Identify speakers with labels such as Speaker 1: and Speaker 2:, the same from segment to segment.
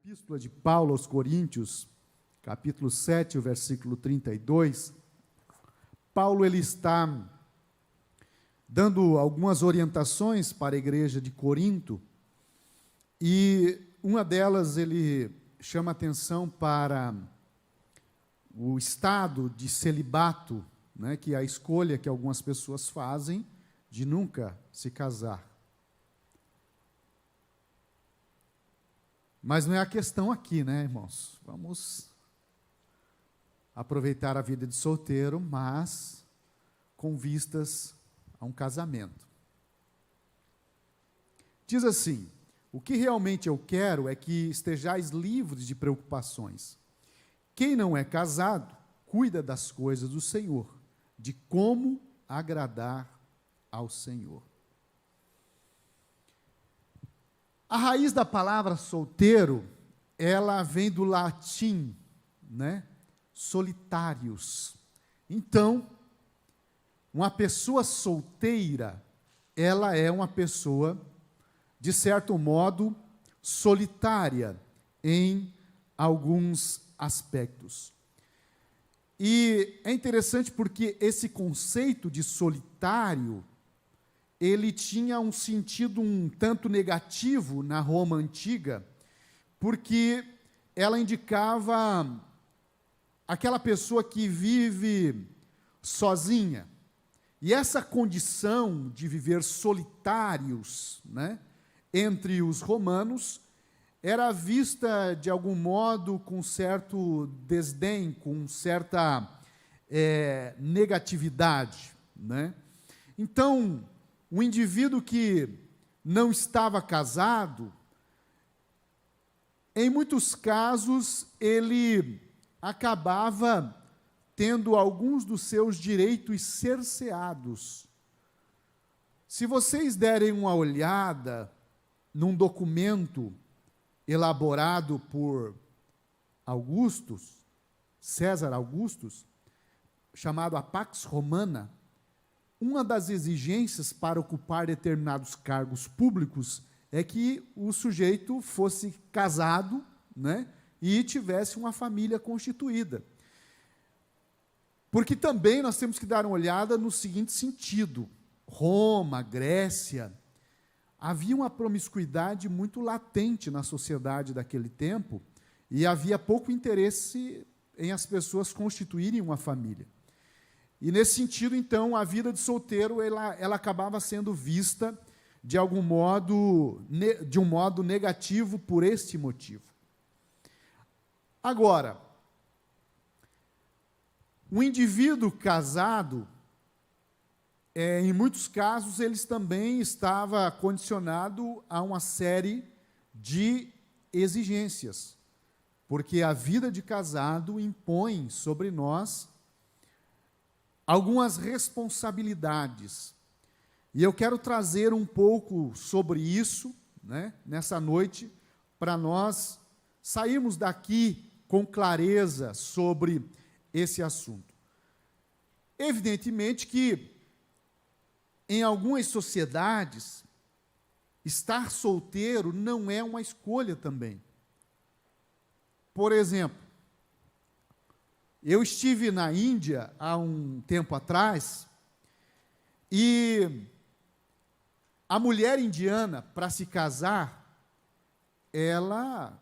Speaker 1: Epístola de Paulo aos Coríntios, capítulo 7, o versículo 32, Paulo ele está dando algumas orientações para a igreja de Corinto, e uma delas ele chama atenção para o estado de celibato, né, que é a escolha que algumas pessoas fazem de nunca se casar. Mas não é a questão aqui, né, irmãos? Vamos aproveitar a vida de solteiro, mas com vistas a um casamento. Diz assim: o que realmente eu quero é que estejais livres de preocupações. Quem não é casado, cuida das coisas do Senhor, de como agradar ao Senhor. A raiz da palavra solteiro, ela vem do latim, né? Solitários. Então, uma pessoa solteira, ela é uma pessoa, de certo modo, solitária em alguns aspectos. E é interessante porque esse conceito de solitário, ele tinha um sentido um tanto negativo na Roma antiga, porque ela indicava aquela pessoa que vive sozinha. E essa condição de viver solitários, né, entre os romanos, era vista, de algum modo, com certo desdém, com certa negatividade, né? Então, o indivíduo que não estava casado, em muitos casos, ele acabava tendo alguns dos seus direitos cerceados. Se vocês derem uma olhada num documento elaborado por César Augustus, chamado a Pax Romana, uma das exigências para ocupar determinados cargos públicos é que o sujeito fosse casado, né, e tivesse uma família constituída. Porque também nós temos que dar uma olhada no seguinte sentido: Roma, Grécia, havia uma promiscuidade muito latente na sociedade daquele tempo e havia pouco interesse em as pessoas constituírem uma família. E nesse sentido, então, a vida de solteiro, ela acabava sendo vista de algum modo, de um modo negativo por este motivo. Agora, o indivíduo casado, em muitos casos, ele também estava condicionado a uma série de exigências, porque a vida de casado impõe sobre nós algumas responsabilidades. E eu quero trazer um pouco sobre isso, né, nessa noite, para nós sairmos daqui com clareza sobre esse assunto. Evidentemente que, em algumas sociedades, estar solteiro não é uma escolha também. Por exemplo, eu estive na Índia há um tempo atrás, e a mulher indiana, para se casar, ela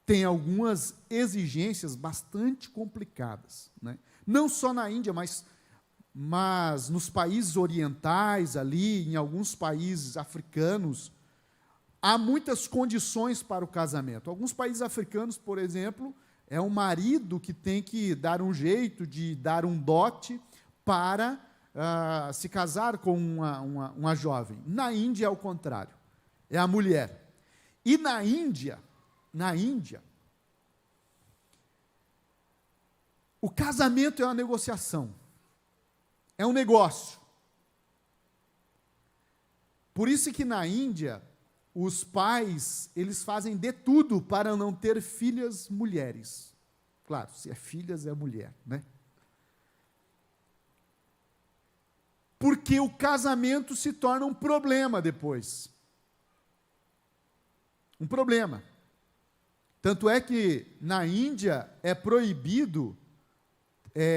Speaker 1: tem algumas exigências bastante complicadas, né? Não só na Índia, mas nos países orientais, ali, em alguns países africanos, há muitas condições para o casamento. Alguns países africanos, por exemplo, é um marido que tem que dar um jeito de dar um dote para se casar com uma jovem. Na Índia é o contrário, é a mulher. E na Índia, o casamento é uma negociação, é um negócio. Por isso que na Índia, os pais, eles fazem de tudo para não ter filhas mulheres. Claro, se é filhas, é mulher, né? Porque o casamento se torna um problema depois. Um problema. Tanto é que na Índia é proibido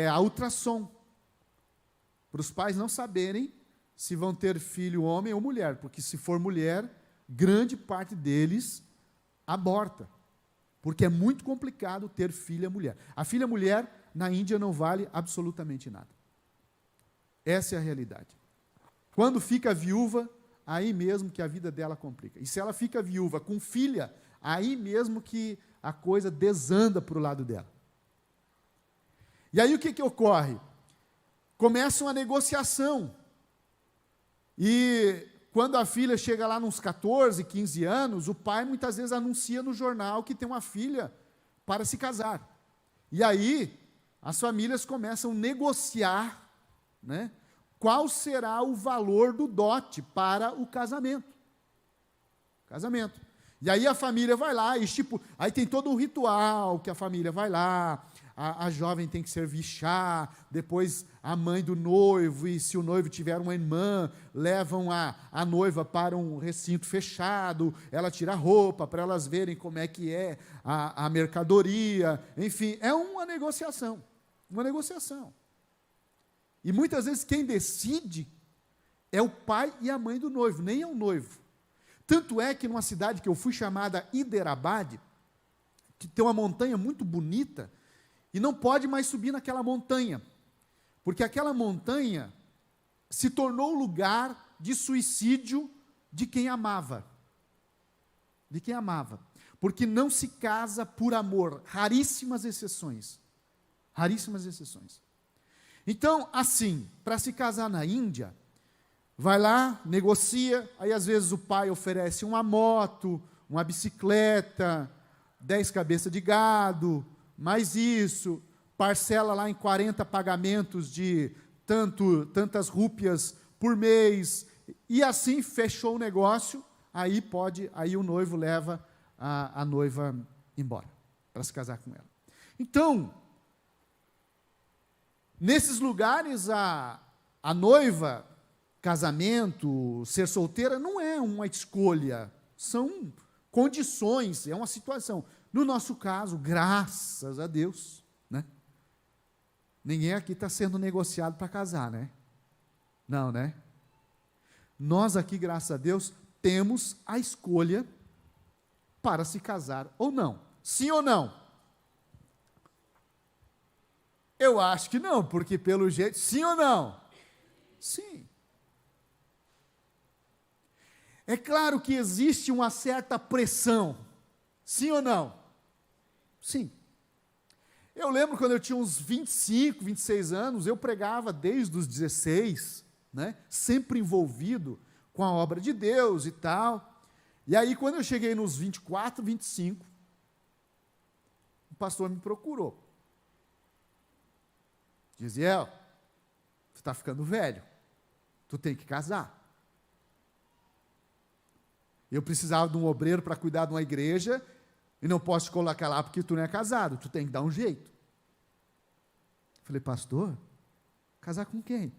Speaker 1: a ultrassom, para os pais não saberem se vão ter filho homem ou mulher, porque se for mulher, grande parte deles aborta, porque é muito complicado ter filha mulher. A filha mulher na Índia não vale absolutamente nada. Essa é a realidade. Quando fica viúva, aí mesmo que a vida dela complica. E se ela fica viúva com filha, aí mesmo que a coisa desanda para o lado dela. E aí o que ocorre? Começa uma negociação. E quando a filha chega lá nos 14, 15 anos, o pai muitas vezes anuncia no jornal que tem uma filha para se casar. E aí as famílias começam a negociar, né, qual será o valor do dote para o casamento. Casamento. E aí a família vai lá, e aí tem todo um ritual que a família vai lá, a jovem tem que servir chá, depois a mãe do noivo, e se o noivo tiver uma irmã, levam a noiva para um recinto fechado, ela tira a roupa para elas verem como é que é a mercadoria, enfim, é uma negociação. Uma negociação. E muitas vezes quem decide é o pai e a mãe do noivo, nem é o noivo. Tanto é que numa cidade que eu fui, chamada Hyderabad, que tem uma montanha muito bonita, e não pode mais subir naquela montanha, porque aquela montanha se tornou lugar de suicídio de quem amava. De quem amava. Porque não se casa por amor, raríssimas exceções. Raríssimas exceções. Então, assim, para se casar na Índia, vai lá, negocia, aí às vezes o pai oferece uma moto, uma bicicleta, 10 cabeças de gado, mais isso, parcela lá em 40 pagamentos de tantas rúpias por mês, e assim fechou o negócio, aí o noivo leva a noiva embora, para se casar com ela. Então, nesses lugares, a noiva, casamento, ser solteira, não é uma escolha, são condições, é uma situação. No nosso caso, graças a Deus, né? Ninguém aqui está sendo negociado para casar, né? Não, né? Nós aqui, graças a Deus, temos a escolha para se casar ou não. Sim ou não? Eu acho que não, porque pelo jeito, sim ou não? Sim. É claro que existe uma certa pressão, sim ou não? Sim. Eu lembro quando eu tinha uns 25, 26 anos, eu pregava desde os 16, né, sempre envolvido com a obra de Deus e tal. E aí quando eu cheguei nos 24, 25, o pastor me procurou. Gisiel, tu está ficando velho, tu tem que casar. Eu precisava de um obreiro para cuidar de uma igreja, e não posso te colocar lá porque tu não é casado, tu tem que dar um jeito. Falei, pastor, casar com quem?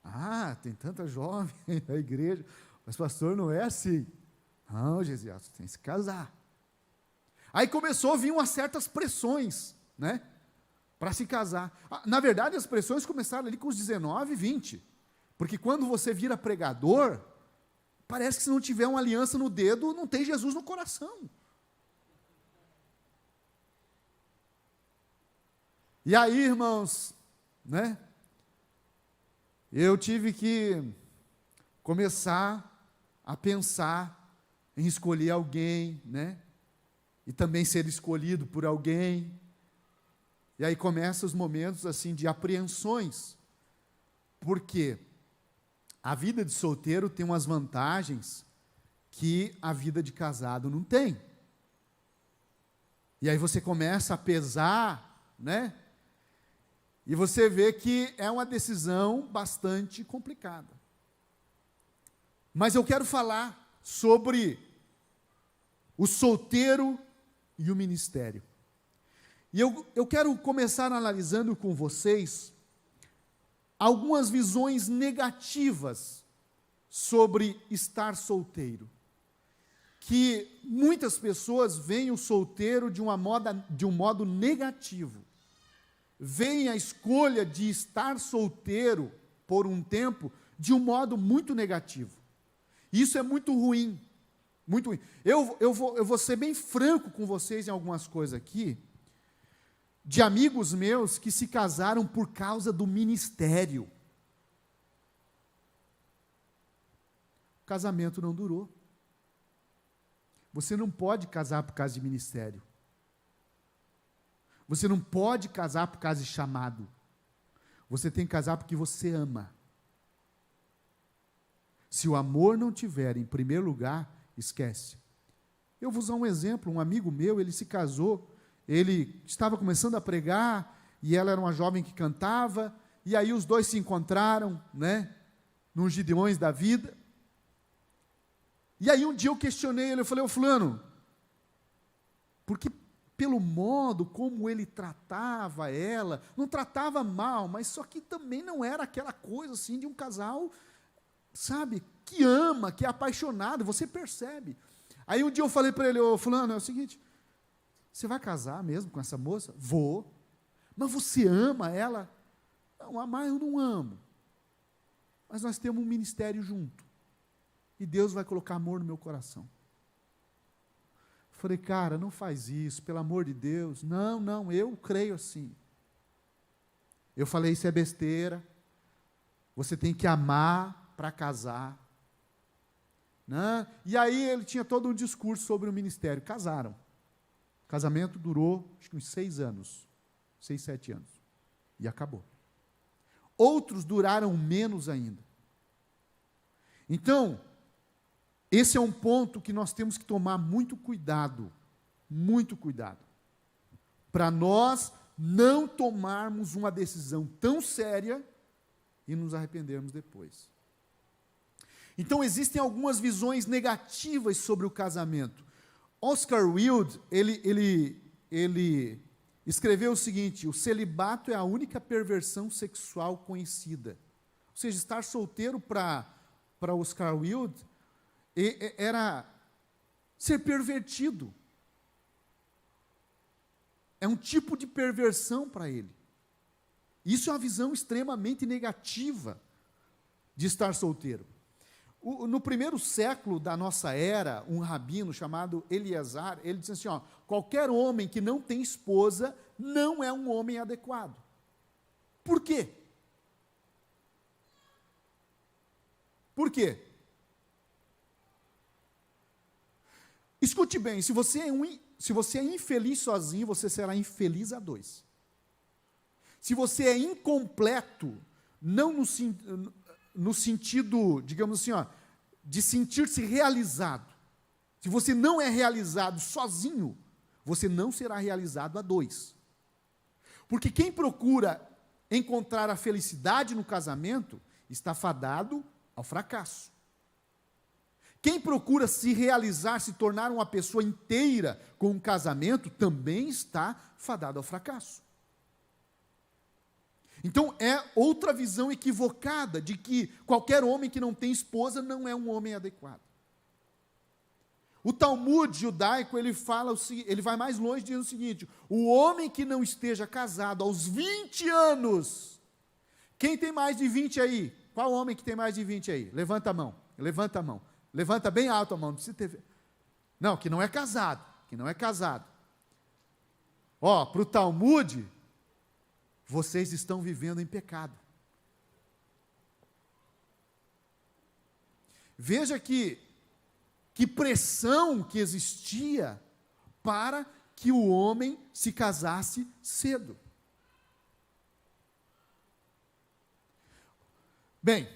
Speaker 1: Ah, tem tanta jovem na igreja, mas pastor, não é assim. Não, Gisiel, tu tem que se casar. Aí começou a vir umas certas pressões, né? Para se casar. Na verdade, as pressões começaram ali com os 19, 20. Porque quando você vira pregador, parece que se não tiver uma aliança no dedo, não tem Jesus no coração. E aí, irmãos, né? Eu tive que começar a pensar em escolher alguém, né? E também ser escolhido por alguém. E aí começam os momentos assim de apreensões. Por quê? A vida de solteiro tem umas vantagens que a vida de casado não tem. E aí você começa a pesar, né? E você vê que é uma decisão bastante complicada. Mas eu quero falar sobre o solteiro e o ministério. E eu quero começar analisando com vocês algumas visões negativas sobre estar solteiro, que muitas pessoas veem o solteiro de um modo negativo. Veem a escolha de estar solteiro por um tempo de um modo muito negativo. Isso é muito ruim. Muito ruim. Eu vou ser bem franco com vocês em algumas coisas aqui, de amigos meus que se casaram por causa do ministério. O casamento não durou. Você não pode casar por causa de ministério. Você não pode casar por causa de chamado. Você tem que casar porque você ama. Se o amor não tiver em primeiro lugar, esquece. Eu vou usar um exemplo, um amigo meu, ele se casou, ele estava começando a pregar, e ela era uma jovem que cantava, e aí os dois se encontraram, nos Gideões da vida. E aí um dia eu questionei ele, eu falei, ô fulano, porque pelo modo como ele tratava ela, não tratava mal, mas só que também não era aquela coisa assim de um casal, sabe, que ama, que é apaixonado, você percebe. Aí um dia eu falei para ele, ô fulano, é o seguinte, você vai casar mesmo com essa moça? Vou. Mas você ama ela? Não, amar eu não amo. Mas nós temos um ministério junto. E Deus vai colocar amor no meu coração. Falei, cara, não faz isso, pelo amor de Deus. Não, eu creio assim. Eu falei, isso é besteira. Você tem que amar para casar. E aí ele tinha todo um discurso sobre o ministério. Casaram. O casamento durou, acho que uns 6 anos. 6, 7 anos. E acabou. Outros duraram menos ainda. Então, esse é um ponto que nós temos que tomar muito cuidado, para nós não tomarmos uma decisão tão séria e nos arrependermos depois. Então, existem algumas visões negativas sobre o casamento. Oscar Wilde, ele escreveu o seguinte, o celibato é a única perversão sexual conhecida. Ou seja, estar solteiro para Oscar Wilde era ser pervertido. É um tipo de perversão para ele. Isso é uma visão extremamente negativa de estar solteiro. No primeiro século da nossa era, um rabino chamado Eliezer, ele disse assim, qualquer homem que não tem esposa não é um homem adequado. Por quê? Por quê? Escute bem, se você é infeliz sozinho, você será infeliz a dois. Se você é incompleto, não no sentido, digamos assim, de sentir-se realizado. Se você não é realizado sozinho, você não será realizado a dois. Porque quem procura encontrar a felicidade no casamento, está fadado ao fracasso. Quem procura se realizar, se tornar uma pessoa inteira com um casamento, também está fadado ao fracasso. Então, é outra visão equivocada de que qualquer homem que não tem esposa não é um homem adequado. O Talmud judaico, ele vai mais longe dizendo o seguinte, o homem que não esteja casado aos 20 anos, quem tem mais de 20 aí? Qual homem que tem mais de 20 aí? Levanta a mão, levanta a mão. Levanta bem alto a mão, não precisa ter... Não, que não é casado, para o Talmud, vocês estão vivendo em pecado. Veja que pressão que existia para que o homem se casasse cedo. Bem,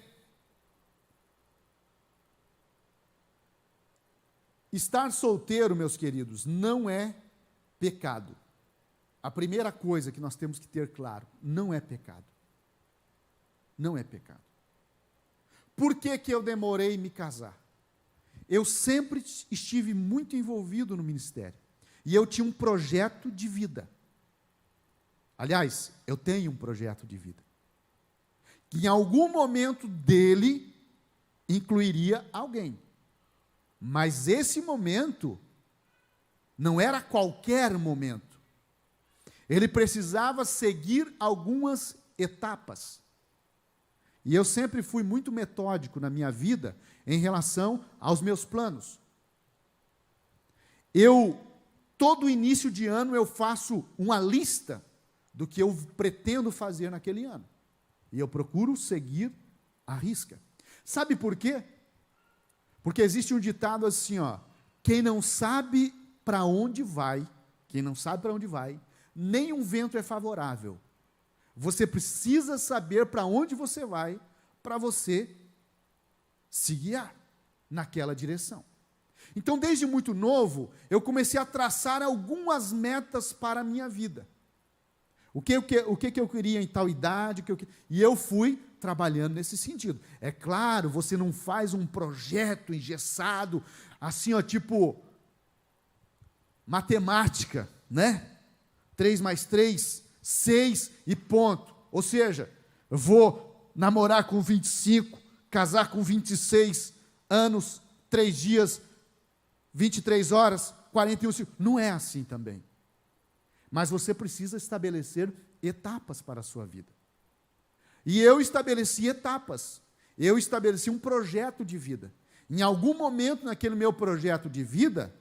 Speaker 1: estar solteiro, meus queridos, não é pecado. A primeira coisa que nós temos que ter claro, não é pecado. Não é pecado. Por que eu demorei em me casar? Eu sempre estive muito envolvido no ministério. E eu tinha um projeto de vida. Aliás, eu tenho um projeto de vida. Que em algum momento dele incluiria alguém. Mas esse momento não era qualquer momento. Ele precisava seguir algumas etapas. E eu sempre fui muito metódico na minha vida em relação aos meus planos. Todo início de ano, eu faço uma lista do que eu pretendo fazer naquele ano. E eu procuro seguir à risca. Sabe por quê? Porque existe um ditado assim, ó: quem não sabe para onde vai, nem um vento é favorável. Você precisa saber para onde você vai, para você se guiar naquela direção. Então, desde muito novo, eu comecei a traçar algumas metas para a minha vida. O que eu queria em tal idade, e eu fui trabalhando nesse sentido. É claro, você não faz um projeto engessado, assim, ó, tipo matemática, né? 3 mais 3, 6 e ponto. Ou seja, eu vou namorar com 25, casar com 26 anos, 3 dias, 23 horas, 41 segundos. Não é assim também. Mas você precisa estabelecer etapas para a sua vida. E eu estabeleci etapas. Eu estabeleci um projeto de vida. Em algum momento naquele meu projeto de vida,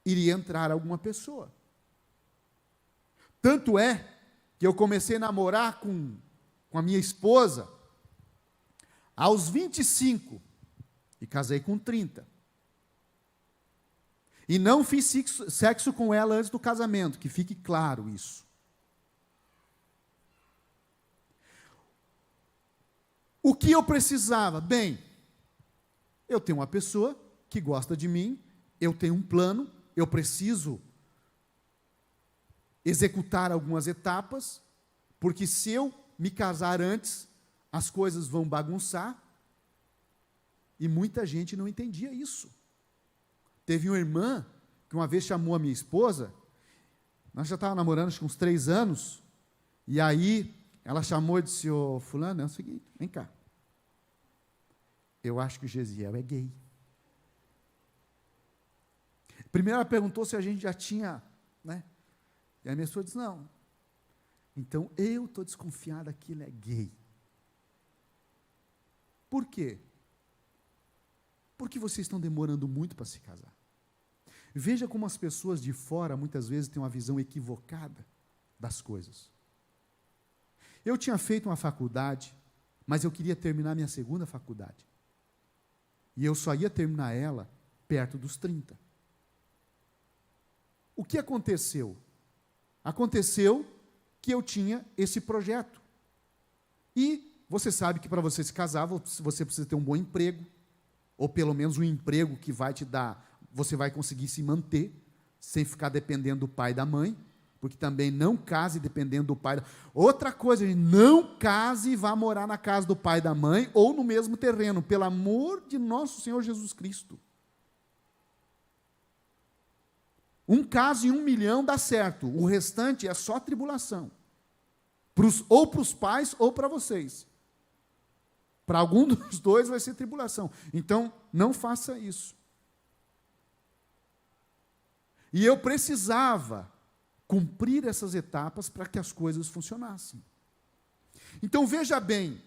Speaker 1: iria entrar alguma pessoa. Tanto é que eu comecei a namorar com a minha esposa aos 25 e casei com 30. E não fiz sexo com ela antes do casamento, que fique claro isso. O que eu precisava? Bem, eu tenho uma pessoa que gosta de mim, eu tenho um plano, eu preciso executar algumas etapas, porque se eu me casar antes, as coisas vão bagunçar, e muita gente não entendia isso. Teve uma irmã que uma vez chamou a minha esposa, nós já estávamos namorando acho que uns 3 anos, e aí ela chamou e disse: ô fulano, é o seguinte, vem cá, eu acho que o Gesiel é gay. Primeiro ela perguntou se a gente já tinha, né? E a minha esposa disse: não. Então eu estou desconfiada que ele é gay. Por quê? Porque vocês estão demorando muito para se casar. Veja como as pessoas de fora muitas vezes têm uma visão equivocada das coisas. Eu tinha feito uma faculdade, mas eu queria terminar minha segunda faculdade. E eu só ia terminar ela perto dos 30. O que aconteceu? Aconteceu que eu tinha esse projeto. E você sabe que para você se casar, você precisa ter um bom emprego, ou pelo menos um emprego que vai te dar, você vai conseguir se manter, sem ficar dependendo do pai e da mãe, porque também não case dependendo do pai. Outra coisa, não case e vá morar na casa do pai e da mãe, ou no mesmo terreno, pelo amor de nosso Senhor Jesus Cristo. Um caso em 1 milhão dá certo, o restante é só tribulação. Ou para os pais, ou para vocês. Para algum dos dois vai ser tribulação. Então, não faça isso. E eu precisava cumprir essas etapas para que as coisas funcionassem. Então, veja bem,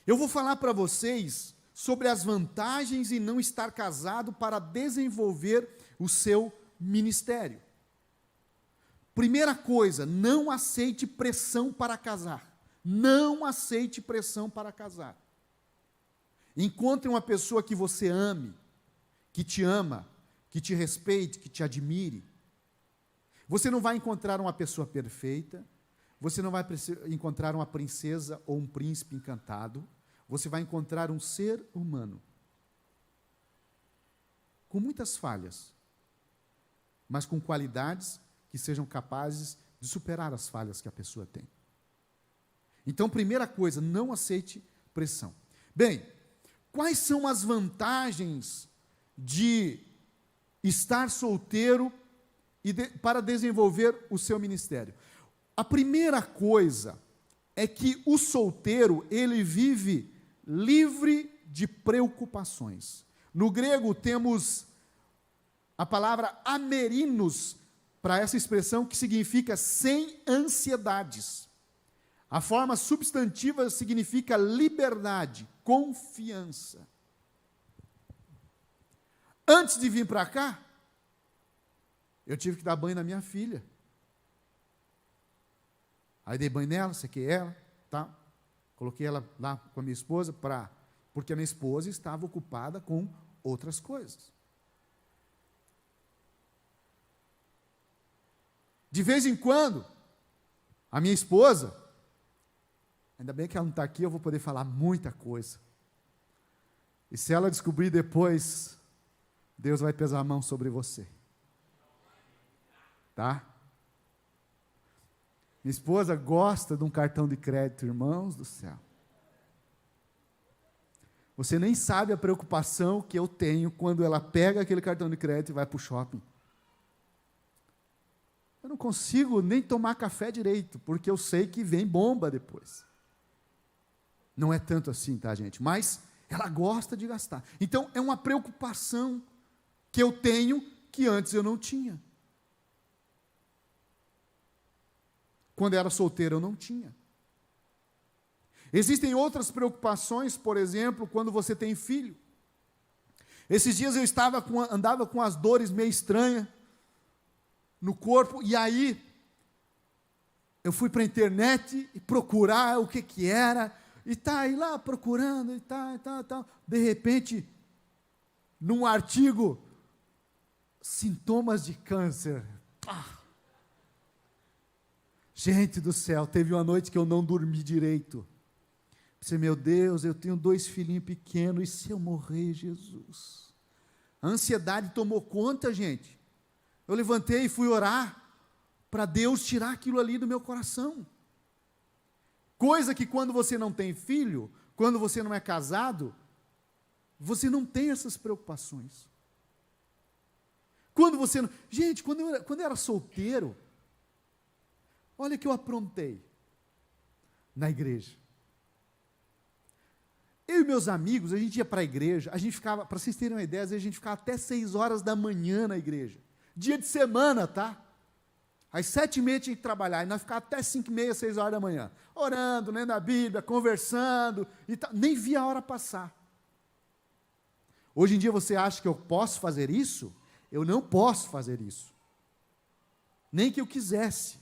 Speaker 1: eu vou falar para vocês sobre as vantagens em não estar casado para desenvolver o seu ministério. Primeira coisa, não aceite pressão para casar. Não aceite pressão para casar. Encontre uma pessoa que você ame, que te ama, que te respeite, que te admire. Você não vai encontrar uma pessoa perfeita, você não vai encontrar uma princesa ou um príncipe encantado, você vai encontrar um ser humano com muitas falhas, mas com qualidades que sejam capazes de superar as falhas que a pessoa tem. Então, primeira coisa, não aceite pressão. Bem, quais são as vantagens de estar solteiro para desenvolver o seu ministério? A primeira coisa é que o solteiro, ele vive livre de preocupações. No grego temos a palavra amerinos para essa expressão, que significa sem ansiedades. A forma substantiva significa liberdade, confiança. Antes de vir para cá, eu tive que dar banho na minha filha. Aí dei banho nela, sequei ela, tá? Coloquei ela lá com a minha esposa, porque a minha esposa estava ocupada com outras coisas. De vez em quando, a minha esposa, ainda bem que ela não está aqui, eu vou poder falar muita coisa. E se ela descobrir depois, Deus vai pesar a mão sobre você. Tá? Minha esposa gosta de um cartão de crédito, irmãos do céu. Você nem sabe a preocupação que eu tenho quando ela pega aquele cartão de crédito e vai para o shopping. Eu não consigo nem tomar café direito, porque eu sei que vem bomba depois. Não é tanto assim, tá, gente? Mas ela gosta de gastar. Então, é uma preocupação que eu tenho que antes eu não tinha. Quando eu era solteiro, eu não tinha. Existem outras preocupações, por exemplo, quando você tem filho. Esses dias eu andava com as dores meio estranhas no corpo, e aí eu fui para a internet e procurar o que era, e tá aí lá procurando, e tal. De repente, num artigo, sintomas de câncer. Gente do céu, teve uma noite que eu não dormi direito. Pensei, meu Deus, eu tenho 2 filhinhos pequenos, e se eu morrer, Jesus? A ansiedade tomou conta, gente. Eu levantei e fui orar para Deus tirar aquilo ali do meu coração. Coisa que quando você não tem filho, quando você não é casado, você não tem essas preocupações. Quando você não... Gente, quando eu era solteiro, olha o que eu aprontei na igreja. Eu e meus amigos, a gente ia para a igreja, a gente ficava, para vocês terem uma ideia, a gente ficava até 6 horas da manhã na igreja. Dia de semana, tá? Às 7h30 tinha que trabalhar, e nós ficávamos até 5h30, 6 horas da manhã, orando, lendo a Bíblia, conversando, e tal. Nem via a hora passar. Hoje em dia você acha que eu posso fazer isso? Eu não posso fazer isso. Nem que eu quisesse.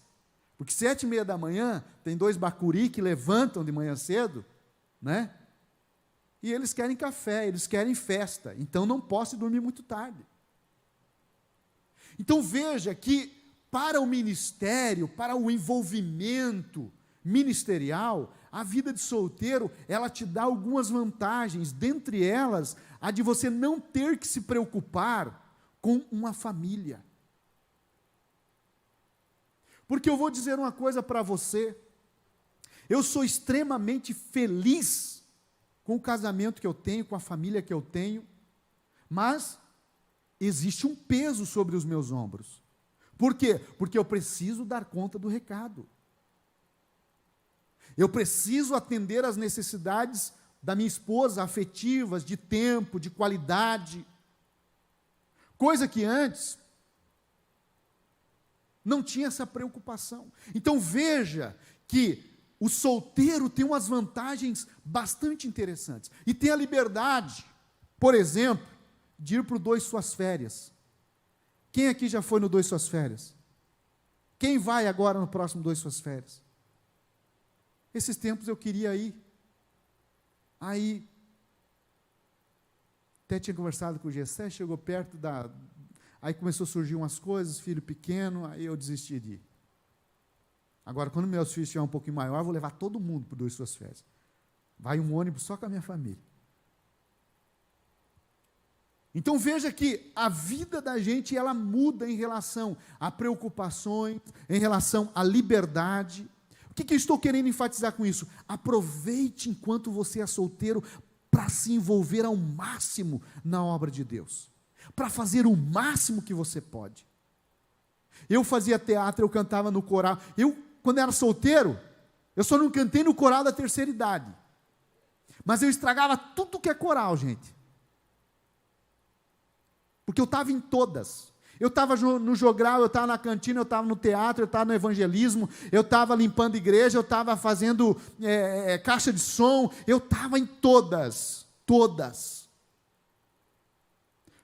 Speaker 1: Porque 7h30 da manhã, tem 2 bacuri que levantam de manhã cedo, né? E eles querem café, eles querem festa, então não posso dormir muito tarde. Então veja que para o ministério, para o envolvimento ministerial, a vida de solteiro, ela te dá algumas vantagens, dentre elas, a de você não ter que se preocupar com uma família. Porque eu vou dizer uma coisa para você, eu sou extremamente feliz com o casamento que eu tenho, com a família que eu tenho, mas existe um peso sobre os meus ombros. Por quê? Porque eu preciso dar conta do recado. Eu preciso atender às necessidades da minha esposa, afetivas, de tempo, de qualidade. Coisa que antes não tinha essa preocupação. Então veja que o solteiro tem umas vantagens bastante interessantes. E tem a liberdade, por exemplo, de ir para o 2 Suas Férias. Quem aqui já foi no 2 Suas Férias? Quem vai agora no próximo 2 Suas Férias? Esses tempos eu queria ir. Aí, até tinha conversado com o Gessé, chegou perto da... Aí começou a surgir umas coisas, filho pequeno, aí eu desisti de ir. Agora, quando meus filhos estiverem um pouquinho maior, eu vou levar todo mundo para o 2 Suas Férias. Vai um ônibus só com a minha família. Então veja que a vida da gente, ela muda em relação a preocupações, em relação à liberdade. O que eu estou querendo enfatizar com isso? Aproveite enquanto você é solteiro para se envolver ao máximo na obra de Deus. Para fazer o máximo que você pode. Eu fazia teatro, eu cantava no coral. Quando era solteiro, eu só não cantei no coral da terceira idade. Mas eu estragava tudo que é coral, gente. porque eu estava em todas. Eu estava no jogral, eu estava na cantina, eu estava no teatro, eu estava no evangelismo, eu estava limpando igreja, eu estava fazendo caixa de som, eu estava em todas, todas.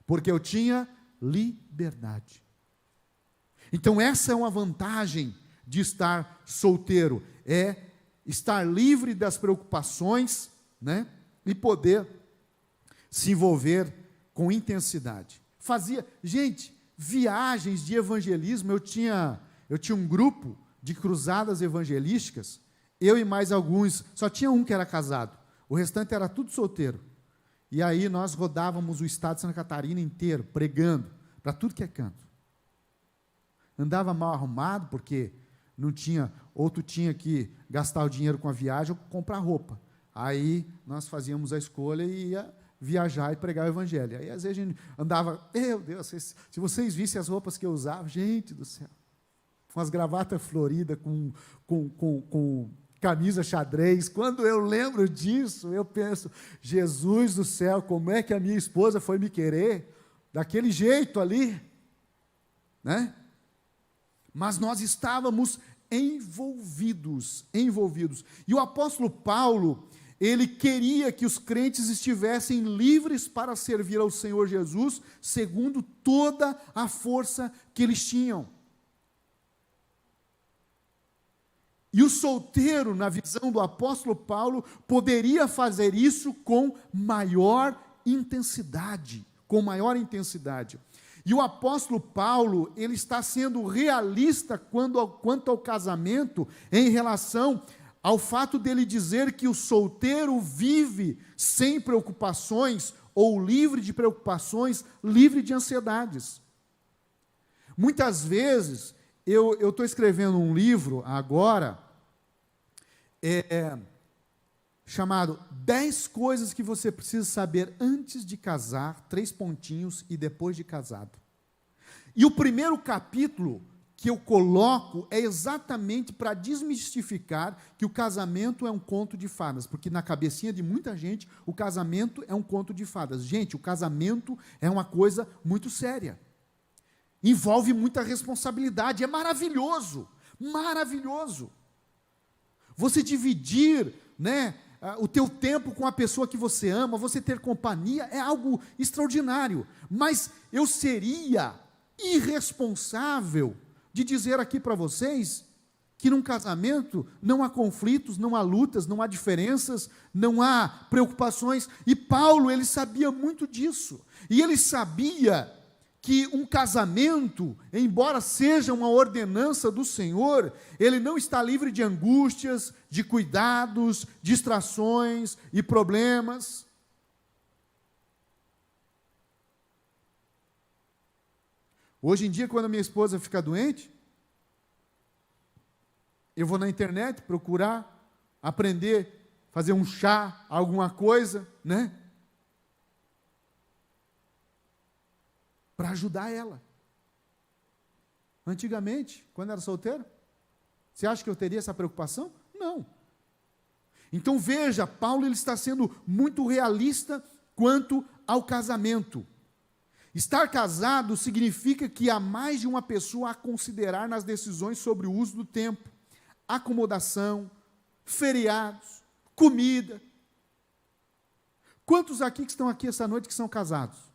Speaker 1: Porque eu tinha liberdade. Então essa é uma vantagem de estar solteiro, é estar livre das preocupações, né? E poder se envolver com intensidade. Gente, viagens de evangelismo, eu tinha um grupo de cruzadas evangelísticas, eu e mais alguns, só tinha um que era casado, o restante era tudo solteiro. E aí nós rodávamos o estado de Santa Catarina inteiro, pregando, para tudo que é canto. Andava mal arrumado, porque não tinha, ou tu tinha que gastar o dinheiro com a viagem ou comprar roupa. Aí nós fazíamos a escolha e ia viajar e pregar o evangelho. Aí às vezes a gente andava, meu Deus, se vocês vissem as roupas que eu usava, gente do céu, com as gravatas floridas, com camisa xadrez, quando eu lembro disso, eu penso, Jesus do céu, como é que a minha esposa foi me querer, daquele jeito ali, né? Mas nós estávamos envolvidos, e o apóstolo Paulo, ele queria que os crentes estivessem livres para servir ao Senhor Jesus, segundo toda a força que eles tinham. E o solteiro, na visão do apóstolo Paulo, poderia fazer isso com maior intensidade, E o apóstolo Paulo, ele está sendo realista quanto ao casamento, em relação ao fato dele dizer que o solteiro vive sem preocupações, ou livre de preocupações, livre de ansiedades. Muitas vezes, eu estou escrevendo um livro agora, chamado 10 coisas que você precisa saber antes de casar, 3 pontinhos, e depois de casado. E o primeiro capítulo que eu coloco é exatamente para desmistificar que o casamento é um conto de fadas, porque na cabecinha de muita gente, o casamento é um conto de fadas. Gente, o casamento é uma coisa muito séria. Envolve muita responsabilidade, é maravilhoso, maravilhoso. Você dividir, né, o teu tempo com a pessoa que você ama, você ter companhia, é algo extraordinário. Mas eu seria irresponsável de dizer aqui para vocês que num casamento não há conflitos, não há lutas, não há diferenças, não há preocupações. E Paulo, ele sabia muito disso. E ele sabia que um casamento, embora seja uma ordenança do Senhor, ele não está livre de angústias, de cuidados, distrações e problemas. Hoje em dia, quando a minha esposa fica doente, eu vou na internet procurar, aprender, fazer um chá, alguma coisa, né? Para ajudar ela. Antigamente, quando era solteiro, você acha que eu teria essa preocupação? Não. Então veja, Paulo ele está sendo muito realista quanto ao casamento. Estar casado significa que há mais de uma pessoa a considerar nas decisões sobre o uso do tempo, acomodação, feriados, comida. Quantos aqui que estão aqui essa noite que são casados?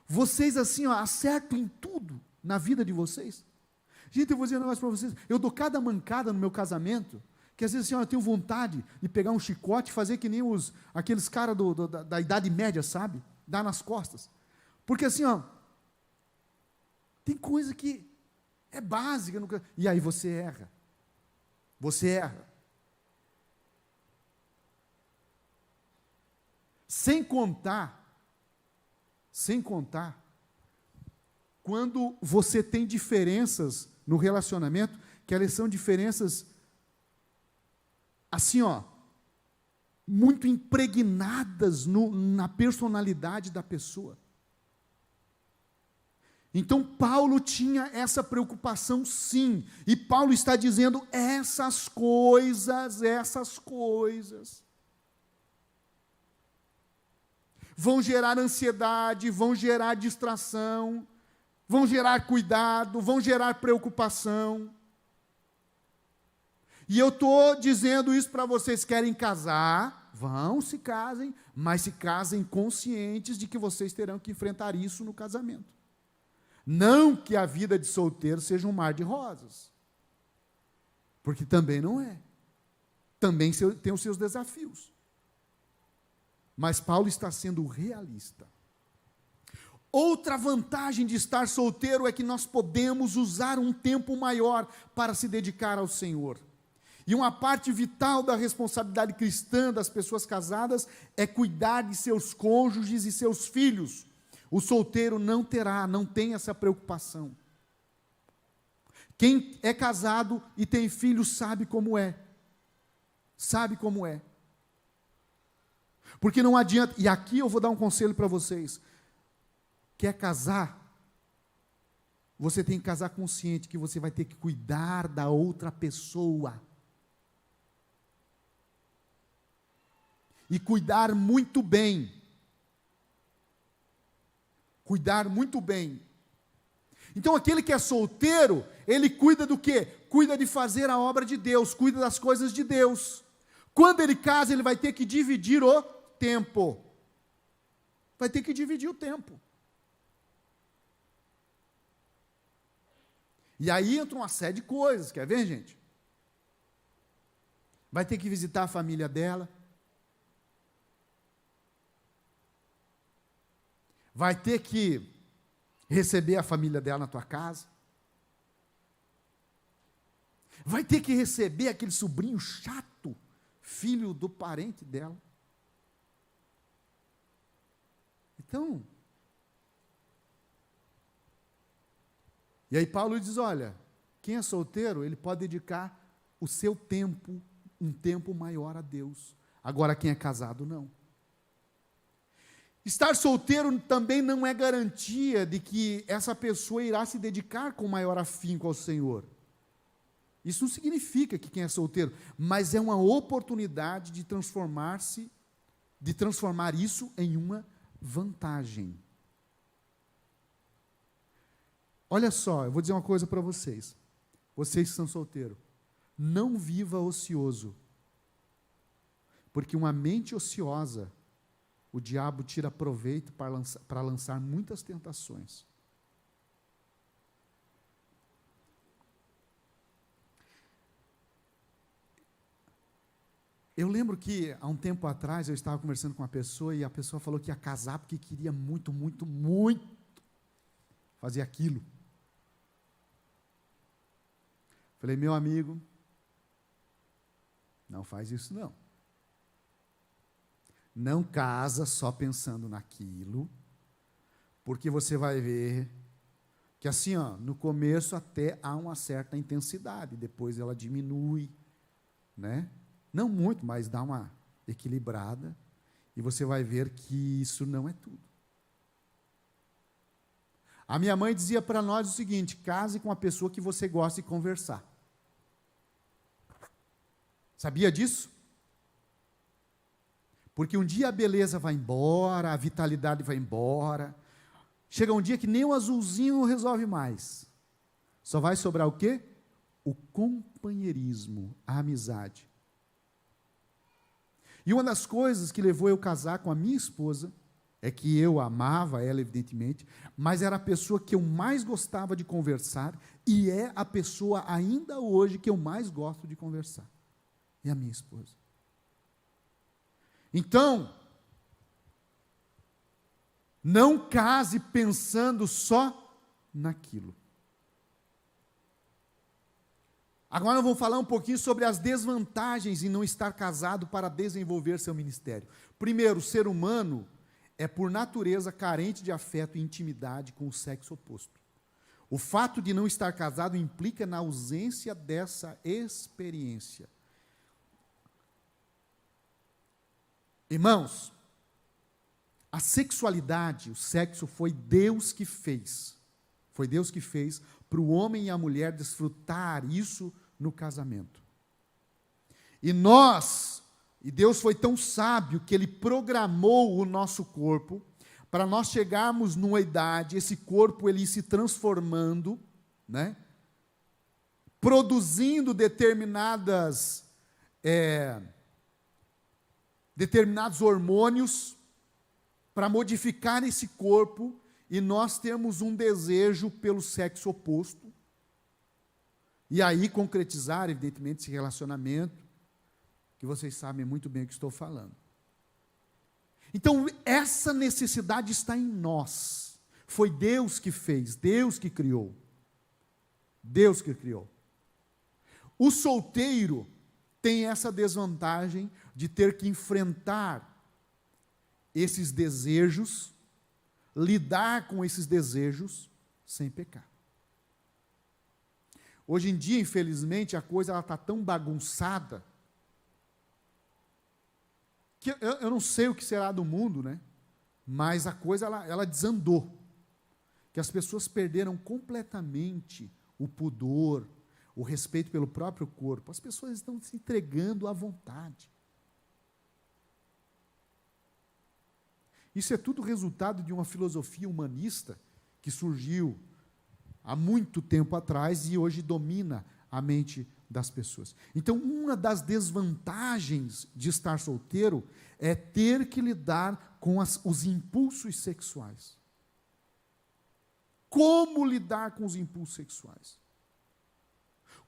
Speaker 1: Vocês assim, ó, acertam em tudo na vida de vocês? Gente, eu vou dizer um negócio para vocês, eu dou cada mancada no meu casamento, que às vezes assim, ó, eu tenho vontade de pegar um chicote e fazer que nem aqueles caras da Idade Média, sabe? Dar nas costas. Porque assim, ó, tem coisa que é básica, e aí você erra. Você erra. Sem contar, quando você tem diferenças no relacionamento, que elas são diferenças assim, ó, muito impregnadas na personalidade da pessoa. Então Paulo tinha essa preocupação sim, e Paulo está dizendo essas coisas, vão gerar ansiedade, vão gerar distração, vão gerar cuidado, vão gerar preocupação. E eu estou dizendo isso para vocês: querem casar, vão, se casem, mas se casem conscientes de que vocês terão que enfrentar isso no casamento. Não que a vida de solteiro seja um mar de rosas, porque também não é. Também tem os seus desafios. Mas Paulo está sendo realista. Outra vantagem de estar solteiro é que nós podemos usar um tempo maior para se dedicar ao Senhor. E uma parte vital da responsabilidade cristã das pessoas casadas é cuidar de seus cônjuges e seus filhos. O solteiro não tem essa preocupação. Quem é casado e tem filhos sabe como é. Sabe como é. Porque não adianta, e aqui eu vou dar um conselho para vocês. Quer casar? Você tem que casar consciente que você vai ter que cuidar da outra pessoa. E cuidar muito bem. Cuidar muito bem. Então aquele que é solteiro, ele cuida do quê? Cuida de fazer a obra de Deus, cuida das coisas de Deus. Quando ele casa, ele vai ter que dividir o tempo. Vai ter que dividir o tempo. E aí entra uma série de coisas, quer ver, gente? Vai ter que visitar a família dela. Vai ter que receber a família dela na tua casa. Vai ter que receber aquele sobrinho chato, filho do parente dela. Então, e aí Paulo diz, olha, quem é solteiro, ele pode dedicar o seu tempo, um tempo maior a Deus. Agora, quem é casado, não. Estar solteiro também não é garantia de que essa pessoa irá se dedicar com maior afinco ao Senhor. Isso não significa que quem é solteiro, mas é uma oportunidade de transformar isso em uma vantagem. Olha só, eu vou dizer uma coisa para vocês. Vocês que são solteiros, não viva ocioso. Porque uma mente ociosa, o diabo tira proveito para lançar muitas tentações. Eu lembro que, há um tempo atrás, eu estava conversando com uma pessoa e a pessoa falou que ia casar porque queria muito, muito, muito fazer aquilo. Falei, meu amigo, não faz isso não. Não casa só pensando naquilo, porque você vai ver que assim, no começo até há uma certa intensidade, depois ela diminui, né? Não muito, mas dá uma equilibrada, e você vai ver que isso não é tudo. A minha mãe dizia para nós o seguinte: case com uma pessoa que você gosta de conversar. Sabia disso? Porque um dia a beleza vai embora, a vitalidade vai embora, chega um dia que nem o azulzinho resolve mais. Só vai sobrar o quê? O companheirismo, a amizade. E uma das coisas que levou eu a casar com a minha esposa é que eu amava ela, evidentemente, mas era a pessoa que eu mais gostava de conversar e é a pessoa ainda hoje que eu mais gosto de conversar. É a minha esposa. Então, não case pensando só naquilo. Agora vamos falar um pouquinho sobre as desvantagens em não estar casado para desenvolver seu ministério. Primeiro, o ser humano é por natureza carente de afeto e intimidade com o sexo oposto. O fato de não estar casado implica na ausência dessa experiência. Irmãos, a sexualidade, o sexo foi Deus que fez. Foi Deus que fez para o homem e a mulher desfrutar isso no casamento. E nós E Deus foi tão sábio que Ele programou o nosso corpo para nós chegarmos numa idade, esse corpo ele ir se transformando, né? Produzindo determinados hormônios para modificar esse corpo e nós temos um desejo pelo sexo oposto. E aí concretizar, evidentemente, esse relacionamento, que vocês sabem muito bem o que estou falando. Então, essa necessidade está em nós. Foi Deus que fez, Deus que criou. Deus que criou. O solteiro tem essa desvantagem de ter que enfrentar esses desejos, lidar com esses desejos sem pecar. Hoje em dia, infelizmente, a coisa está tão bagunçada que eu não sei o que será do mundo, né? Mas a coisa ela desandou. Que as pessoas perderam completamente o pudor, o respeito pelo próprio corpo. As pessoas estão se entregando à vontade. Isso é tudo resultado de uma filosofia humanista que surgiu há muito tempo atrás e hoje domina a mente das pessoas. Então, uma das desvantagens de estar solteiro é ter que lidar com os impulsos sexuais. Como lidar com os impulsos sexuais?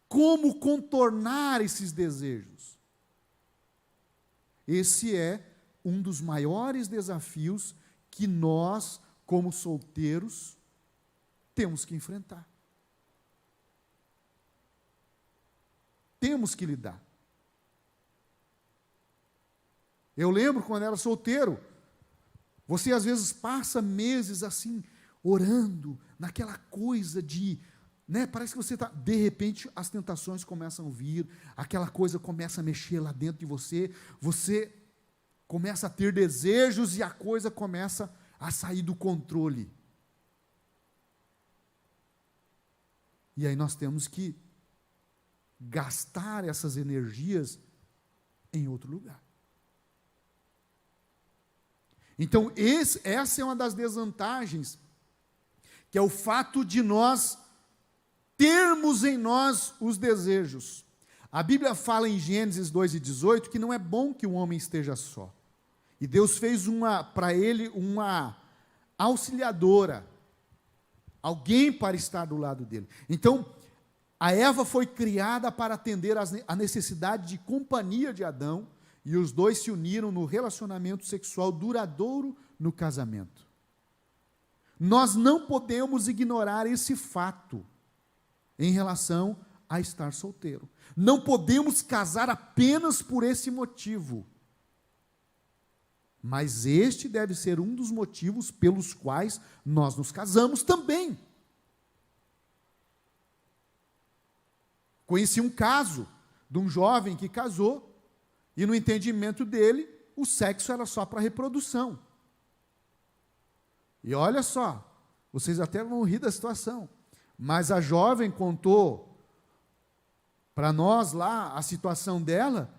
Speaker 1: Como contornar esses desejos? Esse é um dos maiores desafios que nós, como solteiros, temos que enfrentar. Temos que lidar. Eu lembro quando era solteiro, você às vezes passa meses assim, orando, naquela coisa de, né, parece que você está, de repente as tentações começam a vir, aquela coisa começa a mexer lá dentro de você, você começa a ter desejos e a coisa começa a sair do controle. E aí nós temos que gastar essas energias em outro lugar. Então, essa é uma das desvantagens, que é o fato de nós termos em nós os desejos. A Bíblia fala em Gênesis 2:18 que não é bom que o homem esteja só. E Deus fez para ele uma auxiliadora, alguém para estar do lado dele. Então, a Eva foi criada para atender a necessidade de companhia de Adão, e os dois se uniram no relacionamento sexual duradouro no casamento. Nós não podemos ignorar esse fato em relação a estar solteiro. Não podemos casar apenas por esse motivo. Mas este deve ser um dos motivos pelos quais nós nos casamos também. Conheci um caso de um jovem que casou e no entendimento dele, o sexo era só para reprodução. E olha só, vocês até vão rir da situação, mas a jovem contou para nós lá a situação dela,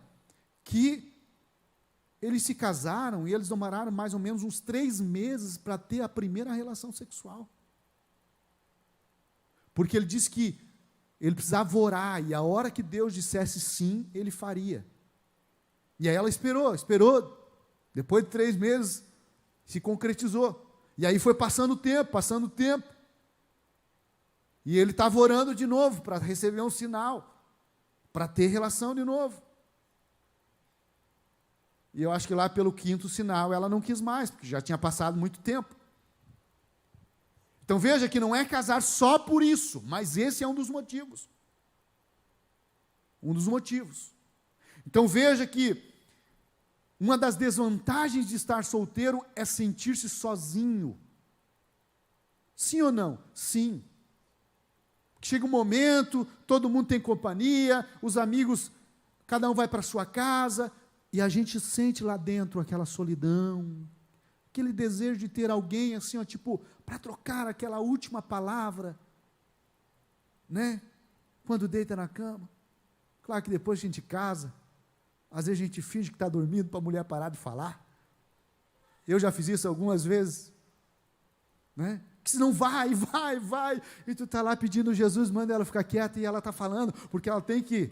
Speaker 1: que eles se casaram e eles demoraram mais ou menos uns 3 meses para ter a primeira relação sexual. Porque ele disse que ele precisava orar, e a hora que Deus dissesse sim, ele faria. E aí ela esperou, depois de 3 meses, se concretizou. E aí foi passando o tempo, e ele estava orando de novo, para receber um sinal, para ter relação de novo. E eu acho que lá pelo 5º sinal, ela não quis mais, porque já tinha passado muito tempo. Então veja que não é casar só por isso, mas esse é um dos motivos. Um dos motivos. Então veja que uma das desvantagens de estar solteiro é sentir-se sozinho. Sim ou não? Sim. Chega um momento, todo mundo tem companhia, os amigos, cada um vai para a sua casa, e a gente sente lá dentro aquela solidão, aquele desejo de ter alguém assim, ó, tipo, para trocar aquela última palavra, né? Quando deita na cama. Claro que depois a gente casa, Às vezes a gente finge que está dormindo para a mulher parar de falar. Eu já fiz isso algumas vezes. Né? Que senão vai, e tu está lá pedindo Jesus, manda ela ficar quieta, e ela está falando, porque ela tem que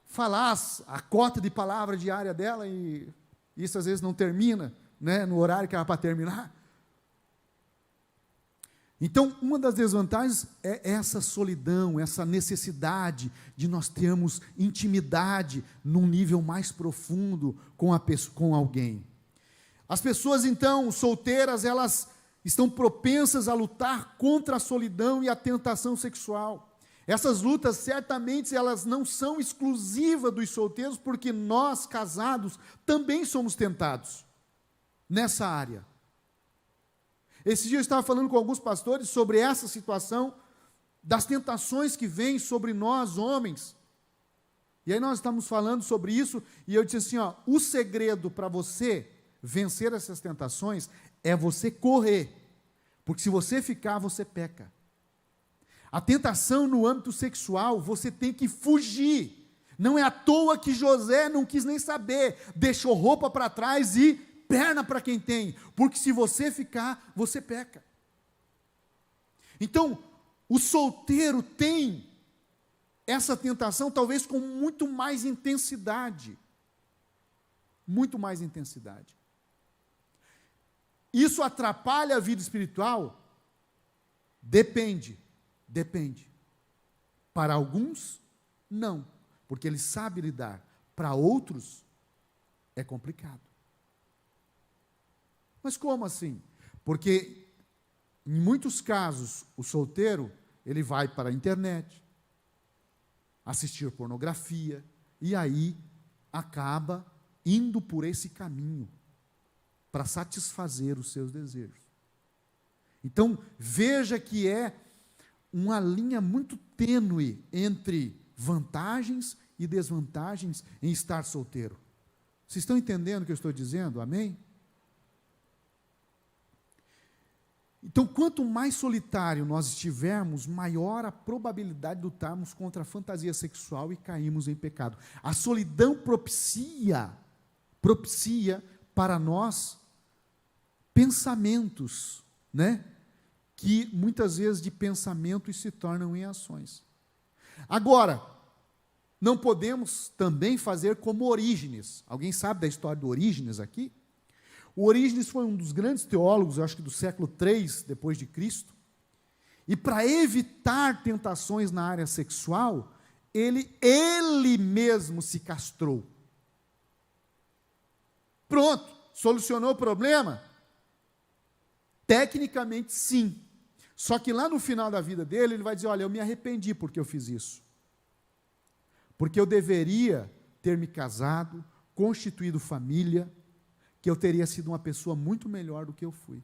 Speaker 1: falar a cota de palavra diária dela, e isso às vezes não termina, né, no horário que era para terminar. Então, uma das desvantagens é essa solidão, essa necessidade de nós termos intimidade num nível mais profundo com alguém. As pessoas, então, solteiras, elas estão propensas a lutar contra a solidão e a tentação sexual. Essas lutas, certamente, elas não são exclusivas dos solteiros, porque nós, casados, também somos tentados nessa área. Esse dia eu estava falando com alguns pastores sobre essa situação, das tentações que vêm sobre nós, homens. E aí nós estamos falando sobre isso, e eu disse assim, o segredo para você vencer essas tentações é você correr, porque se você ficar, você peca. A tentação no âmbito sexual, você tem que fugir. Não é à toa que José não quis nem saber, deixou roupa para trás e perna para quem tem, porque se você ficar, você peca. Então, o solteiro tem essa tentação, talvez com muito mais intensidade. Muito mais intensidade. Isso atrapalha a vida espiritual? Depende. Para alguns, não, porque ele sabe lidar. Para outros, é complicado. Mas como assim? Porque, em muitos casos, o solteiro, ele vai para a internet, assistir pornografia, e aí acaba indo por esse caminho, para satisfazer os seus desejos. Então, veja que é uma linha muito tênue entre vantagens e desvantagens em estar solteiro. Vocês estão entendendo o que eu estou dizendo? Amém? Então, quanto mais solitário nós estivermos, maior a probabilidade de lutarmos contra a fantasia sexual e cairmos em pecado. A solidão propicia para nós pensamentos, né? Que muitas vezes de pensamentos se tornam em ações. Agora, não podemos também fazer como Orígenes. Alguém sabe da história do Orígenes aqui? O Orígenes foi um dos grandes teólogos, eu acho que do século III depois de Cristo, e para evitar tentações na área sexual, ele mesmo se castrou. Pronto, solucionou o problema? Tecnicamente, sim. Só que lá no final da vida dele, ele vai dizer, olha, eu me arrependi porque eu fiz isso. Porque eu deveria ter me casado, constituído família, que eu teria sido uma pessoa muito melhor do que eu fui.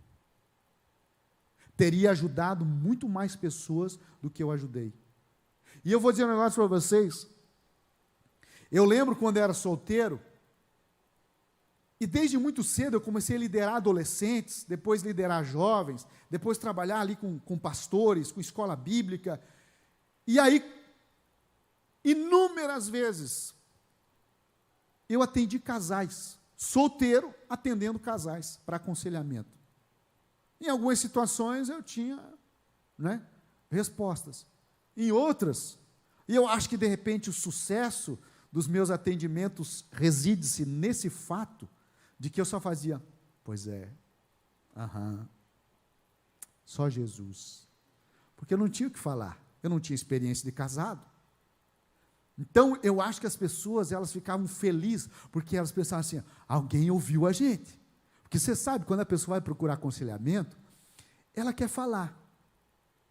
Speaker 1: Teria ajudado muito mais pessoas do que eu ajudei. E eu vou dizer um negócio para vocês. Eu lembro quando eu era solteiro, e desde muito cedo eu comecei a liderar adolescentes, depois liderar jovens, depois trabalhar ali com pastores, com escola bíblica. E aí, inúmeras vezes, eu atendi casais, solteiro atendendo casais para aconselhamento. Em algumas situações eu tinha, né, respostas. Em outras, e eu acho que de repente o sucesso dos meus atendimentos reside-se nesse fato de que eu só fazia, pois é, só Jesus. Porque eu não tinha o que falar, eu não tinha experiência de casado. Então, eu acho que as pessoas, elas ficavam felizes, porque elas pensavam assim, alguém ouviu a gente. Porque você sabe, quando a pessoa vai procurar aconselhamento, ela quer falar.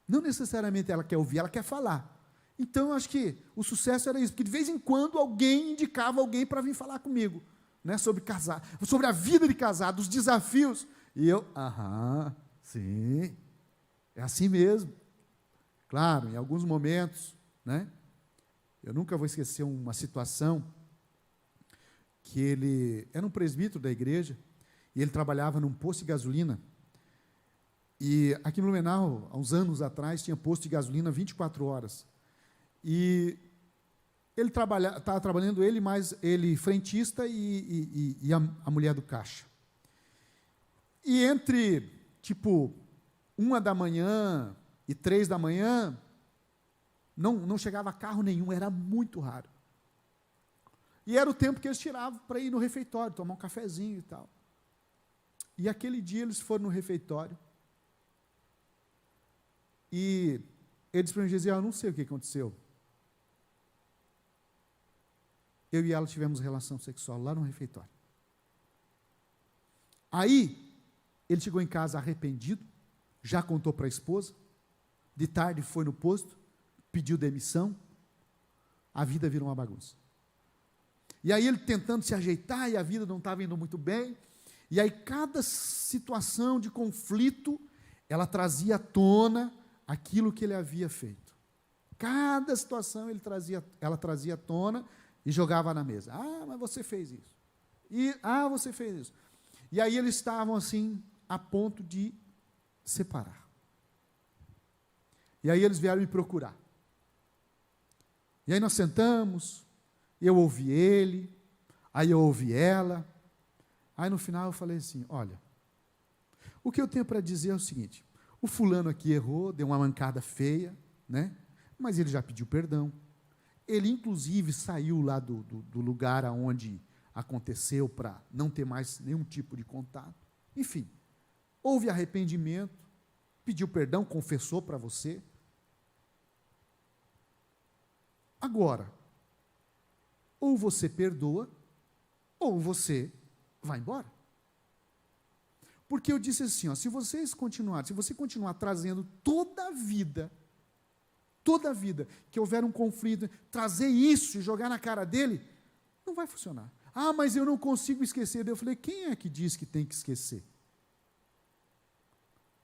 Speaker 1: Não necessariamente ela quer ouvir, ela quer falar. Então, eu acho que o sucesso era isso, porque de vez em quando alguém indicava alguém para vir falar comigo, né, sobre casar, sobre a vida de casado, os desafios. E eu, sim, é assim mesmo. Claro, em alguns momentos, né? Eu nunca vou esquecer uma situação que ele era um presbítero da igreja e ele trabalhava num posto de gasolina. E aqui no Blumenau, há uns anos atrás, tinha posto de gasolina 24 horas. E Ele estava trabalhando, ele mais ele frentista e a mulher do caixa. E entre, tipo, 1h e 3h, não chegava carro nenhum, era muito raro. E era o tempo que eles tiravam para ir no refeitório, tomar um cafezinho e tal. E aquele dia eles foram no refeitório, e eles para mim diziam, eu não sei o que aconteceu. Eu e ela tivemos relação sexual lá no refeitório. Aí, ele chegou em casa arrependido, já contou para a esposa, de tarde foi no posto, pediu demissão, a vida virou uma bagunça. E aí ele tentando se ajeitar, e a vida não estava indo muito bem, e aí cada situação de conflito, ela trazia à tona aquilo que ele havia feito. Cada situação ela trazia à tona e jogava na mesa. Ah, mas você fez isso. Você fez isso. E aí eles estavam assim, a ponto de separar. E aí eles vieram me procurar. E aí nós sentamos, eu ouvi ele, aí eu ouvi ela. Aí no final eu falei assim, olha, o que eu tenho para dizer é o seguinte, o fulano aqui errou, deu uma mancada feia, né? Mas ele já pediu perdão. Ele, inclusive, saiu lá do lugar onde aconteceu para não ter mais nenhum tipo de contato. Enfim, houve arrependimento, pediu perdão, confessou para você. Agora, ou você perdoa, ou você vai embora. Porque eu disse assim, ó, se você continuar trazendo toda a vida que houver um conflito, trazer isso e jogar na cara dele, não vai funcionar. Ah, mas eu não consigo esquecer. Eu falei, quem é que diz que tem que esquecer?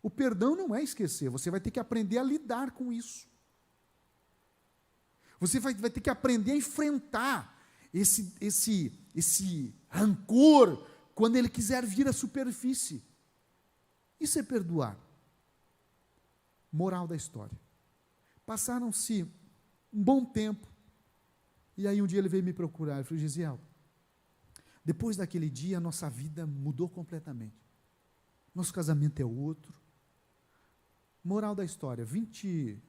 Speaker 1: O perdão não é esquecer, você vai ter que aprender a lidar com isso. Você vai ter que aprender a enfrentar esse rancor quando ele quiser vir à superfície. Isso é perdoar. Moral da história. Passaram-se um bom tempo, e aí um dia ele veio me procurar, ele falou, Gisiel, depois daquele dia a nossa vida mudou completamente. Nosso casamento é outro. Moral da história, 20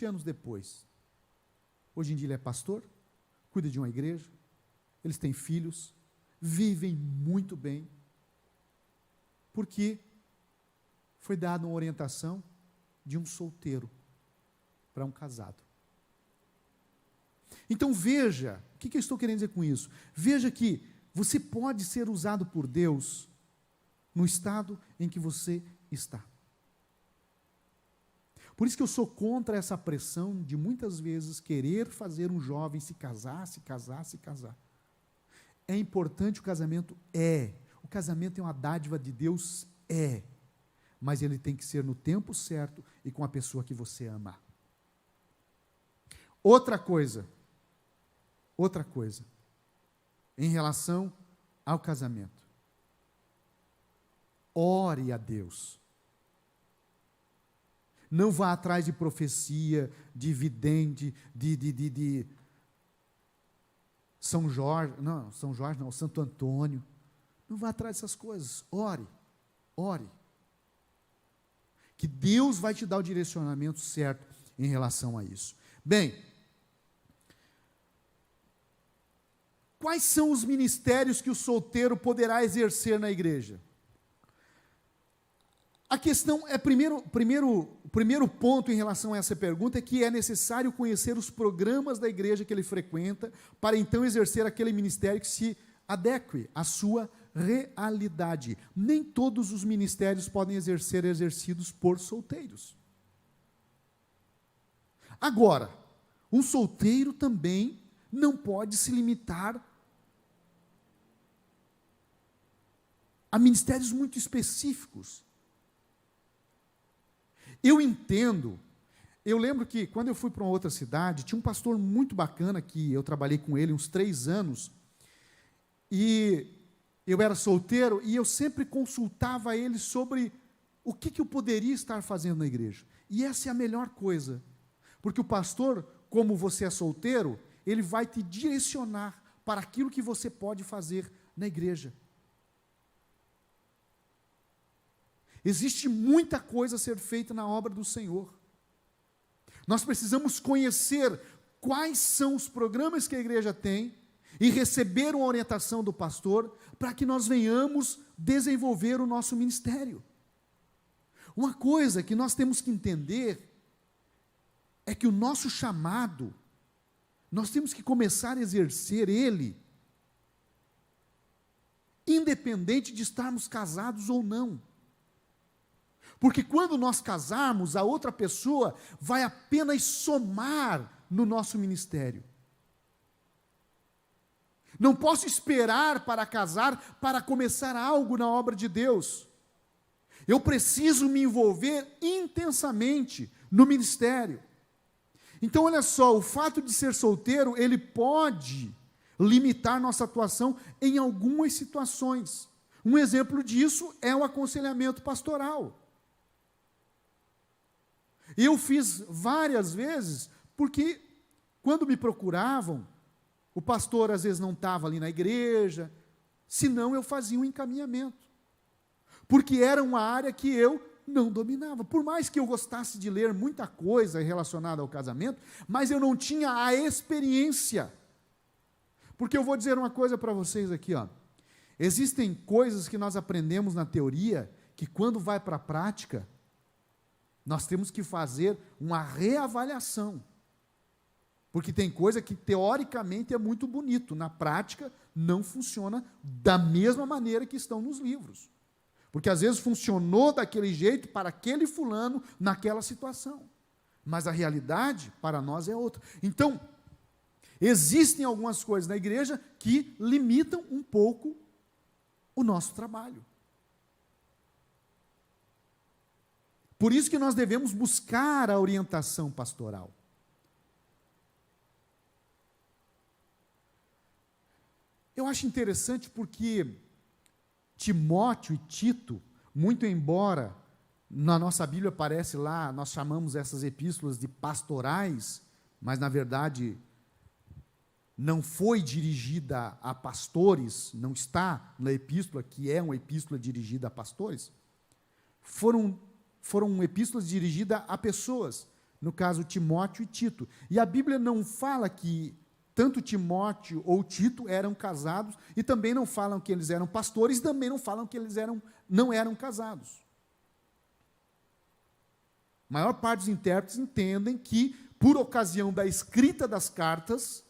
Speaker 1: anos depois, hoje em dia ele é pastor, cuida de uma igreja, eles têm filhos, vivem muito bem, porque foi dada uma orientação de um solteiro para um casado. Então veja, o que eu estou querendo dizer com isso? Veja que você pode ser usado por Deus no estado em que você está. Por isso que eu sou contra essa pressão de muitas vezes querer fazer um jovem se casar. É importante o casamento? O casamento é uma dádiva de Deus? Mas ele tem que ser no tempo certo e com a pessoa que você ama. Outra coisa, em relação ao casamento. Ore a Deus. Não vá atrás de profecia, de vidente, de São Jorge, Santo Antônio. Não vá atrás dessas coisas. Ore. Que Deus vai te dar o direcionamento certo em relação a isso. Bem, quais são os ministérios que o solteiro poderá exercer na igreja? A questão é, o primeiro ponto em relação a essa pergunta é que é necessário conhecer os programas da igreja que ele frequenta, para então exercer aquele ministério que se adeque à sua realidade. Nem todos os ministérios podem ser exercidos por solteiros. Agora, um solteiro também não pode se limitar a ministérios muito específicos. Eu entendo, eu lembro que quando eu fui para uma outra cidade, tinha um pastor muito bacana que eu trabalhei com ele uns 3 anos, e eu era solteiro, e eu sempre consultava ele sobre o que eu poderia estar fazendo na igreja. E essa é a melhor coisa, porque o pastor como você é solteiro, ele vai te direcionar para aquilo que você pode fazer na igreja. Existe muita coisa a ser feita na obra do Senhor. Nós precisamos conhecer quais são os programas que a igreja tem e receber uma orientação do pastor para que nós venhamos desenvolver o nosso ministério. Uma coisa que nós temos que entender é que o nosso chamado, nós temos que começar a exercer ele, independente de estarmos casados ou não. Porque quando nós casarmos, a outra pessoa vai apenas somar no nosso ministério. Não posso esperar para casar, para começar algo na obra de Deus. Eu preciso me envolver intensamente no ministério. Então, olha só, o fato de ser solteiro, ele pode limitar nossa atuação em algumas situações. Um exemplo disso é o aconselhamento pastoral. Eu fiz várias vezes, porque quando me procuravam, o pastor às vezes não estava ali na igreja, senão eu fazia um encaminhamento. Porque era uma área que eu não dominava. Por mais que eu gostasse de ler muita coisa relacionada ao casamento, mas eu não tinha a experiência. Porque eu vou dizer uma coisa para vocês aqui, ó. Existem coisas que nós aprendemos na teoria, que quando vai para a prática, nós temos que fazer uma reavaliação. Porque tem coisa que teoricamente é muito bonito, na prática não funciona da mesma maneira que estão nos livros. Porque às vezes funcionou daquele jeito para aquele fulano naquela situação. Mas a realidade para nós é outra. Então, existem algumas coisas na igreja que limitam um pouco o nosso trabalho. Por isso que nós devemos buscar a orientação pastoral. Eu acho interessante porque Timóteo e Tito, muito embora na nossa Bíblia aparece lá, nós chamamos essas epístolas de pastorais, mas na verdade não foi dirigida a pastores, não está na epístola, que é uma epístola dirigida a pastores, foram epístolas dirigidas a pessoas, no caso Timóteo e Tito. E a Bíblia não fala que tanto Timóteo ou Tito eram casados, e também não falam que eles eram pastores, também não falam que eles não eram casados. A maior parte dos intérpretes entendem que, por ocasião da escrita das cartas,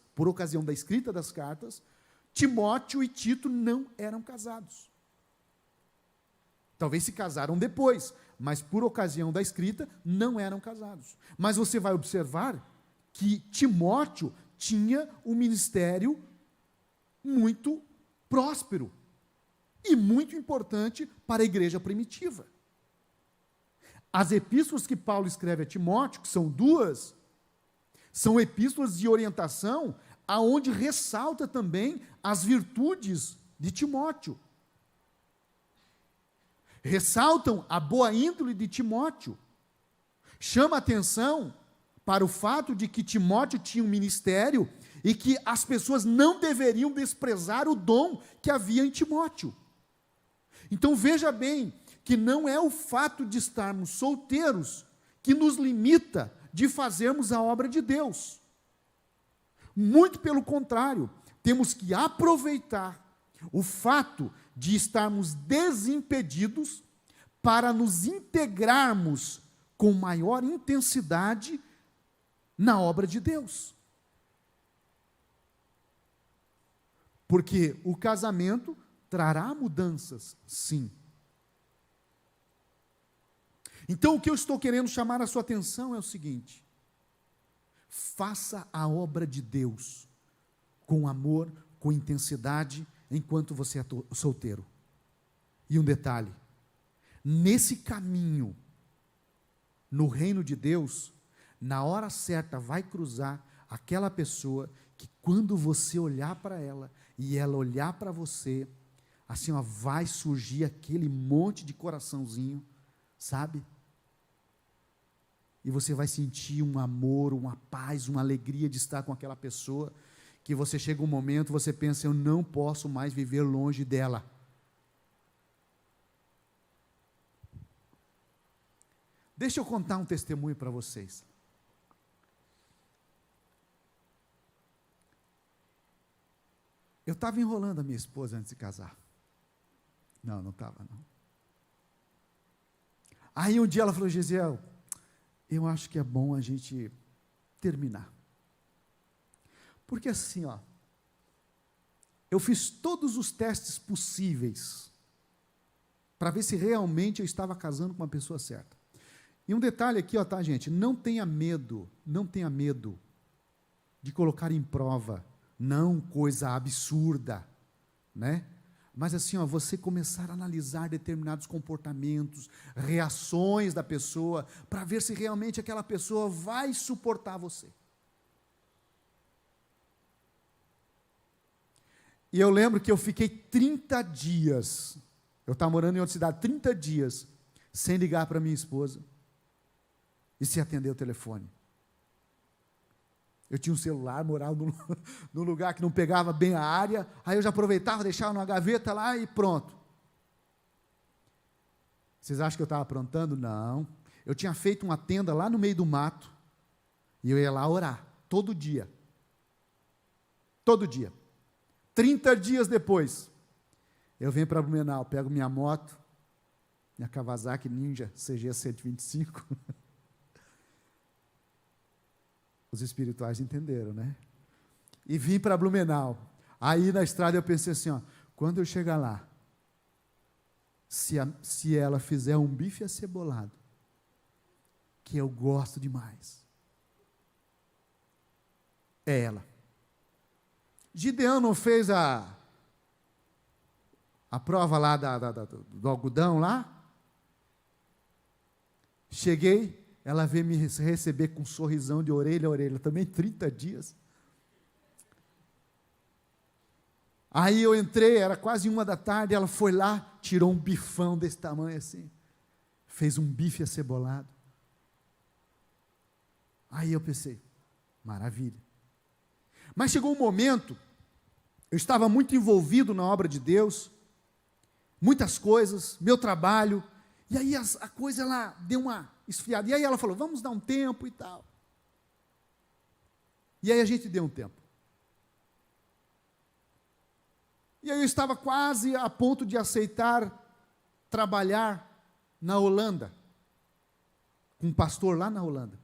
Speaker 1: Timóteo e Tito não eram casados. Talvez se casaram depois, mas por ocasião da escrita não eram casados. Mas você vai observar que Timóteo tinha um ministério muito próspero e muito importante para a igreja primitiva. As epístolas que Paulo escreve a Timóteo, que são duas, são epístolas de orientação, aonde ressalta também as virtudes de Timóteo. Ressaltam a boa índole de Timóteo. Chama a atenção para o fato de que Timóteo tinha um ministério e que as pessoas não deveriam desprezar o dom que havia em Timóteo. Então veja bem que não é o fato de estarmos solteiros que nos limita de fazermos a obra de Deus. Muito pelo contrário, temos que aproveitar o fato de estarmos desimpedidos para nos integrarmos com maior intensidade na obra de Deus. Porque o casamento trará mudanças, sim. Então, o que eu estou querendo chamar a sua atenção é o seguinte: faça a obra de Deus com amor, com intensidade, enquanto você é solteiro. E um detalhe: nesse caminho, no reino de Deus, na hora certa vai cruzar aquela pessoa que, quando você olhar para ela e ela olhar para você, assim, ó, vai surgir aquele monte de coraçãozinho, sabe? e você vai sentir um amor, uma paz, uma alegria de estar com aquela pessoa, que você chega um momento, você pensa, eu não posso mais viver longe dela. Deixa eu contar um testemunho para vocês. Eu estava enrolando a minha esposa antes de casar. Não estava não. Aí um dia ela falou, Gisele, eu acho que é bom a gente terminar. Porque assim, eu fiz todos os testes possíveis para ver se realmente eu estava casando com uma pessoa certa. E um detalhe aqui, tá, gente? Não tenha medo de colocar em prova, não coisa absurda, né? Mas assim, você começar a analisar determinados comportamentos, reações da pessoa, para ver se realmente aquela pessoa vai suportar você. E eu lembro que eu fiquei 30 dias, eu estava morando em outra cidade, 30 dias, sem ligar para minha esposa, e sem atender o telefone. Eu tinha um celular, morava num lugar que não pegava bem a área, aí eu já aproveitava, deixava numa gaveta lá e pronto. Vocês acham que eu estava aprontando? Não. Eu tinha feito uma tenda lá no meio do mato, e eu ia lá orar, todo dia. Todo dia. 30 dias depois, eu venho para Blumenau, pego minha moto, minha Kawasaki Ninja CG 125. Os espirituais entenderam, né? E vim para Blumenau. Aí na estrada eu pensei assim, quando eu chegar lá, se ela fizer um bife acebolado, que eu gosto demais, é ela. Gideão não fez a prova lá do algodão lá? Cheguei, ela veio me receber com um sorrisão de orelha a orelha, também 30 dias. Aí eu entrei, era quase 1h da tarde, ela foi lá, tirou um bifão desse tamanho assim, fez um bife acebolado. Aí eu pensei, maravilha. Mas chegou um momento, eu estava muito envolvido na obra de Deus, muitas coisas, meu trabalho, e aí a coisa ela deu uma esfriada. E aí ela falou, vamos dar um tempo e tal. E aí a gente deu um tempo. E aí eu estava quase a ponto de aceitar trabalhar na Holanda, com um pastor lá na Holanda.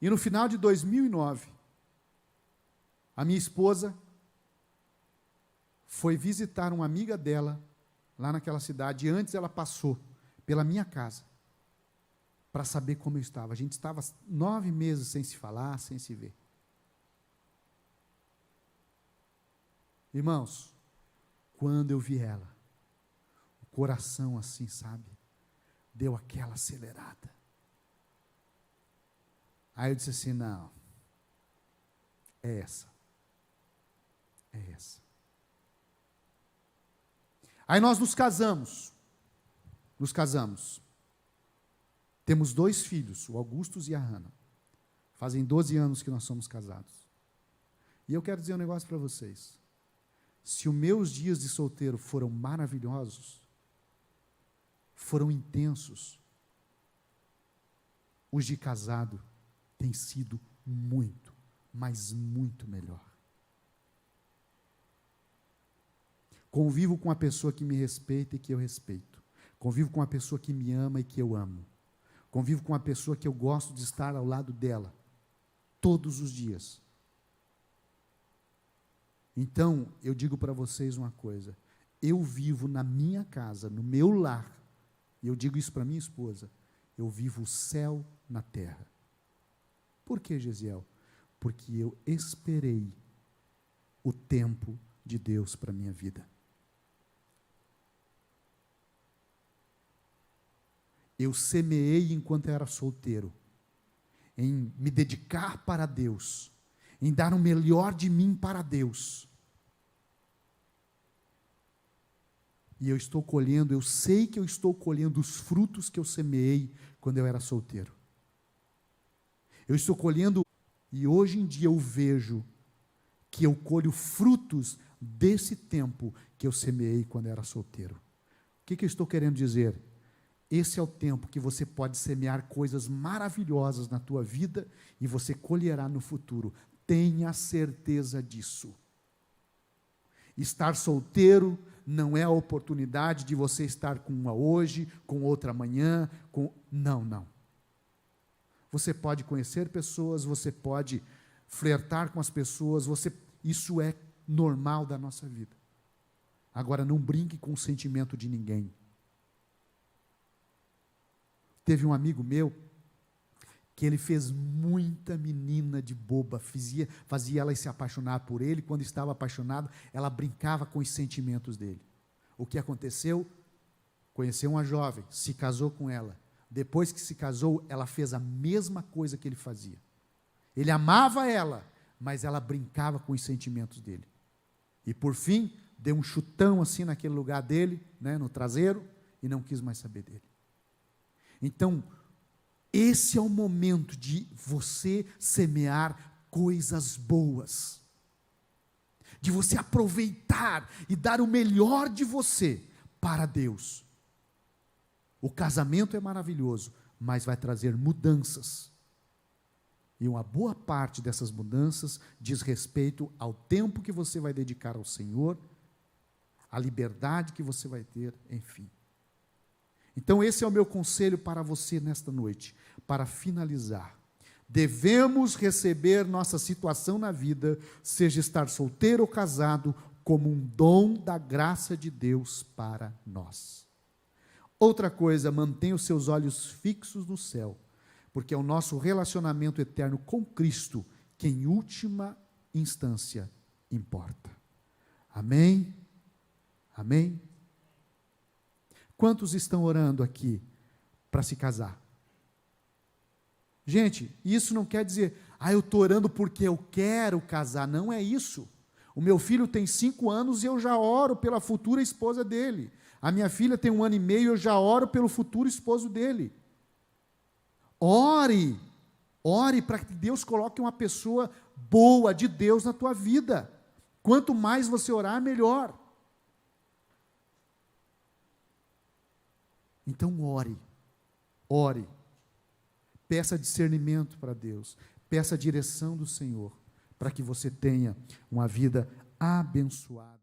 Speaker 1: E no final de 2009, a minha esposa foi visitar uma amiga dela, lá naquela cidade, e antes ela passou pela minha casa, para saber como eu estava. A gente estava 9 meses sem se falar, sem se ver. Irmãos, quando eu vi ela, o coração assim, sabe, deu aquela acelerada. Aí eu disse assim, não, é essa. É essa. Aí nós nos casamos. Temos 2 filhos, o Augustus e a Hannah. Fazem 12 anos que nós somos casados. E eu quero dizer um negócio para vocês. Se os meus dias de solteiro foram maravilhosos, foram intensos, os de casado têm sido muito, mas muito melhor. Convivo com uma pessoa que me respeita e que eu respeito. Convivo com uma pessoa que me ama e que eu amo. Convivo com uma pessoa que eu gosto de estar ao lado dela, todos os dias. Então, eu digo para vocês uma coisa, eu vivo na minha casa, no meu lar, e eu digo isso para minha esposa, eu vivo o céu na terra. Por que, Gesiel? Porque eu esperei o tempo de Deus para a minha vida. Eu semeei enquanto eu era solteiro, em me dedicar para Deus, em dar o melhor de mim para Deus. E eu estou colhendo, eu sei que eu estou colhendo os frutos que eu semeei quando eu era solteiro. Eu estou colhendo, e hoje em dia eu vejo que eu colho frutos desse tempo que eu semeei quando era solteiro. O que eu estou querendo dizer? Esse é o tempo que você pode semear coisas maravilhosas na tua vida e você colherá no futuro. Tenha certeza disso. Estar solteiro não é a oportunidade de você estar com uma hoje, com outra amanhã, Não. Você pode conhecer pessoas, você pode flertar com as pessoas, isso é normal da nossa vida. Agora, não brinque com o sentimento de ninguém. Teve um amigo meu que ele fez muita menina de boba, fazia ela se apaixonar por ele. Quando estava apaixonado, ela brincava com os sentimentos dele. O que aconteceu? Conheceu uma jovem, se casou com ela. Depois que se casou, ela fez a mesma coisa que ele fazia. Ele amava ela, mas ela brincava com os sentimentos dele. E por fim, deu um chutão assim naquele lugar dele, no traseiro, e não quis mais saber dele. Então, esse é o momento de você semear coisas boas, de você aproveitar e dar o melhor de você para Deus. O casamento é maravilhoso, mas vai trazer mudanças. E uma boa parte dessas mudanças diz respeito ao tempo que você vai dedicar ao Senhor, à liberdade que você vai ter, enfim. Então esse é o meu conselho para você nesta noite, para finalizar. Devemos receber nossa situação na vida, seja estar solteiro ou casado, como um dom da graça de Deus para nós. Outra coisa, mantenha os seus olhos fixos no céu, porque é o nosso relacionamento eterno com Cristo que em última instância importa. Amém? Amém? Quantos estão orando aqui para se casar? Gente, isso não quer dizer, eu estou orando porque eu quero casar. Não é isso. O meu filho tem 5 anos e eu já oro pela futura esposa dele. A minha filha tem 1 ano e meio e eu já oro pelo futuro esposo dele. Ore para que Deus coloque uma pessoa boa de Deus na tua vida. Quanto mais você orar, melhor. Então ore, peça discernimento para Deus, peça a direção do Senhor, para que você tenha uma vida abençoada.